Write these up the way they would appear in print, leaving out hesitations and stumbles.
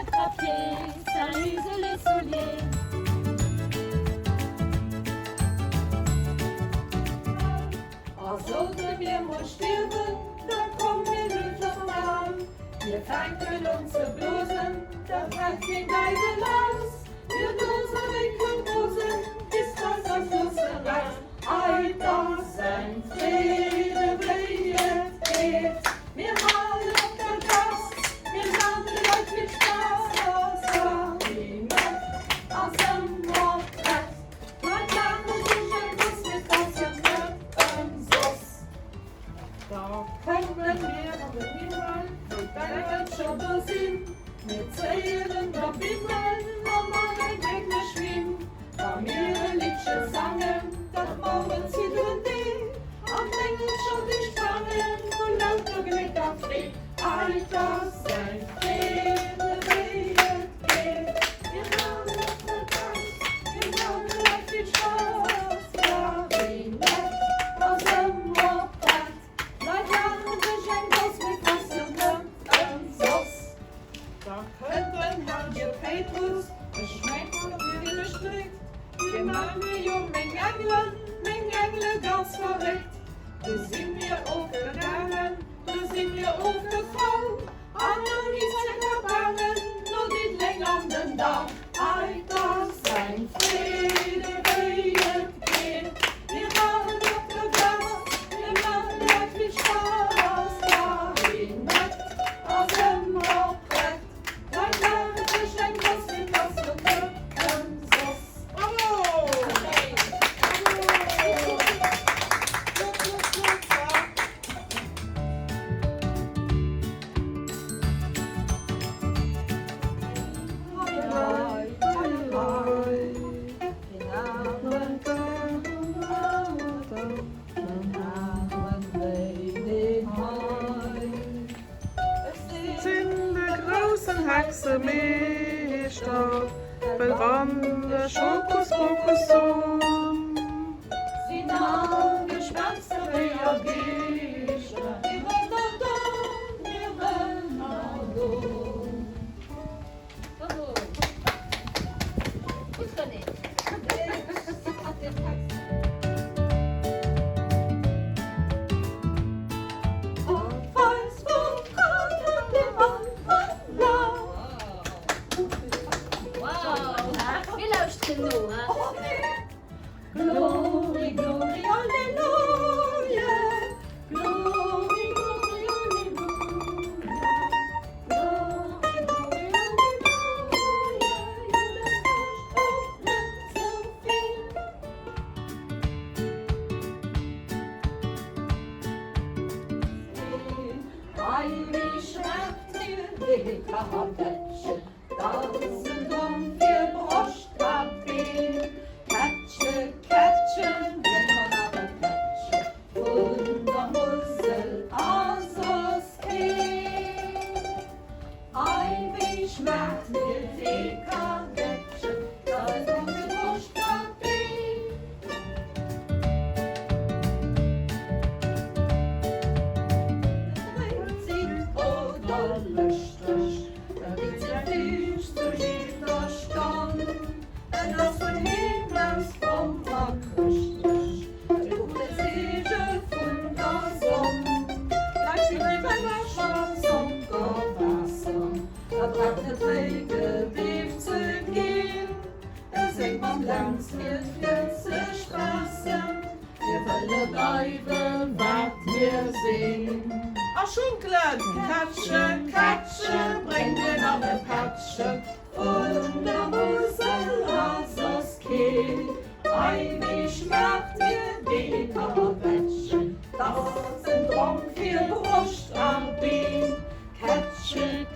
attrapier, ça use les souliers. Sollte wir mal sterben, dann kommen wir glücklich an. Wir fangen uns zu blosen, da bleibt kein Geige aus. Wir blosen in Rosen, bis das am Schluss erreicht. Ei, das ein Friede bringt geht. Wir malen auf der Gast, wir landen euch mit Spaß. Das wie nett, aus dem Mordbrett. Mein Lange sich ein Bus mit das ja da kommen wir auf den Himmel, wo deine Schöpfer sind. Wir zählen da Bimmeln, und machen Gegner schwimmen. Da mehrere Liedchen sangen, doch morgen zieht und die. Am Englisch schon die Spangen, und lauter Glück auf Fried. Alter, sein Friede, Friede geht. Wir haben auf der Geist, wir haben gleich viel Spaß. Ja, wie nett, aus dem Mordbrett. Da könnten halt ihr Petrus, es schmeckt wie gestrickt. Wir machen hier Menge Engel ganz verrückt. Da sind wir aufgegangen, da sind wir aufgefallen. Anderen ist ja verbangen, nur die Länge an den Dach. Alter, sein Friede, Friede geht. Wir machen auf der Gas, wir machen gleich viel Spaß. Ja, wie nett, aus dem Mordbrett. Dein Leben ist ein Kuss, wie das so Glückensuss. Bravo! Hexemeester, verwandte Schokus-Pokus um. Sie nahm Gespenster reagiert, wir rennen Bravo. Gut trainiert. Glory, glory, hallelujah. Glory, glory, hallelujah. Glory, glory, hallelujah. Ei, wie schmeckt mir die Karabätsche, das sind wir Brustkabin. Catchen, wenn man aber catchen, und der Mussel aus geht. Ei, wie schmeckt mir die Karabätsche, das ist die Brustkabin. Sieht oder löscht euch, da liegt der Fisch zu jeder Stand. Das von Himmels vom Tag richtig, der gute Siege von der Sonne. Gleich sie mit einer Chance und Wasser, da tragt der Träge tief zu gehen. Da singt man langs mit Flitze Straßen, wir wollen bleiben, was wir sehen. Ach, Schunklen, Katsche, bring dir noch eine Patsche. Und der Mussel aus das Kind, ei, wie schmeckt mir die Karabätsche, das sind drum viel Brust am Bein.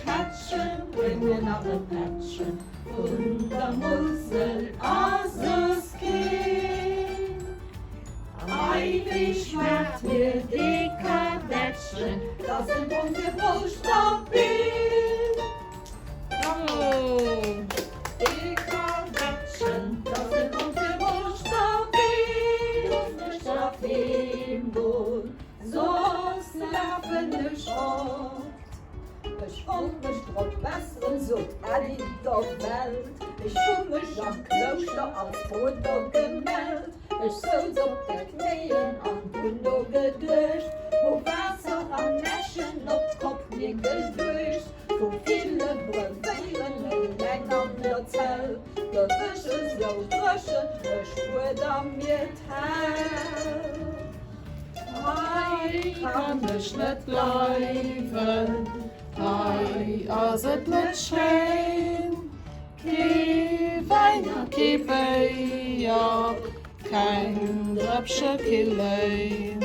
Katsche, bring mir noch eine Patsche, und der Mussel aus das Kind. Ei, wie schmeckt mir die Karabätsche, das sind drum viel Brust am Bein. Bravo! Die Karabätschen, das sind unsere Buchstaben, nicht auf dem Boden, so schlafen nicht oft. Ich und mich trotz besseren so Ellie der Welt. Ich hab mich am Kloster als Bruder gemeldet. Ich soll auf der Knien am Bundo gedurcht, wo Wasser am Mäschen auf Kopf mir gedurcht, wo viele Breveieren in einander Zell. Der Wisch ist so dröschen, ich wurde am mir teil. Hei kann ich nicht bleiben, hei, als es nicht schön. Kein Wein, kein Bier, kein Dröpfchen, kein Lein.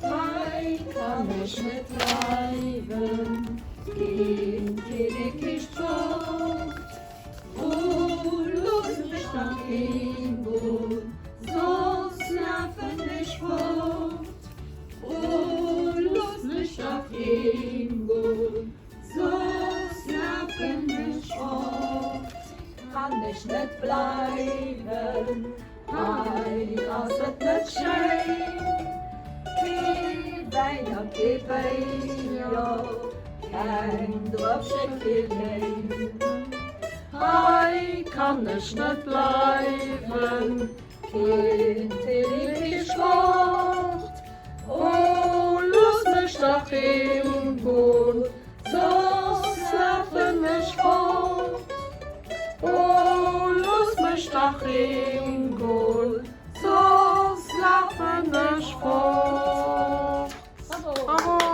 Hei kann ich nicht bleiben, kein Kirche Sport. Oh, los mich nach ihm, so schlafen ich fort. Oh, los mich nach ihm, so schlafen ich fort. Kann ich nicht bleiben, hei, als es nicht schön. Kein Wein, kein Bier, kein Dröpfchen, kein Lein. Hei kann ich nicht bleiben, kein Kirche Sport. Oh, los mich nach ihm, so schlafen ich fort. Oh, los mich nach ihm, so schlafen ich fort. Bravo!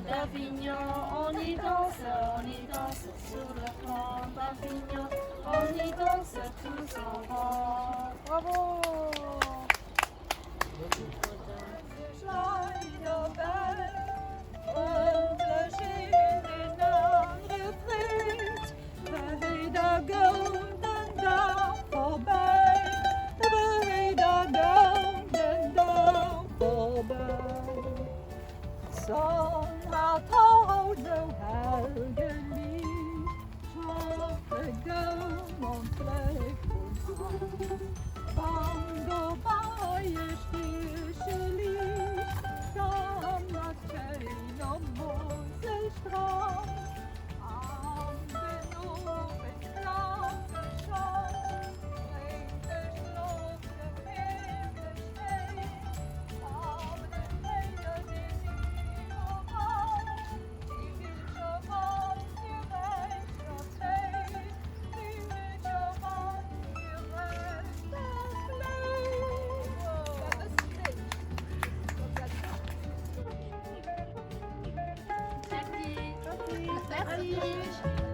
D'Avignon, on y danse sur le pont d'Avignon, on y danse tous en rond. Bravo! Zon had al zo helder lief, de goom ontleefd van de baaien stierse lief, dan dat geen op onze strand, aan de op het strand gezond, brengt de sloten in de steen, aan de meiden in Merci.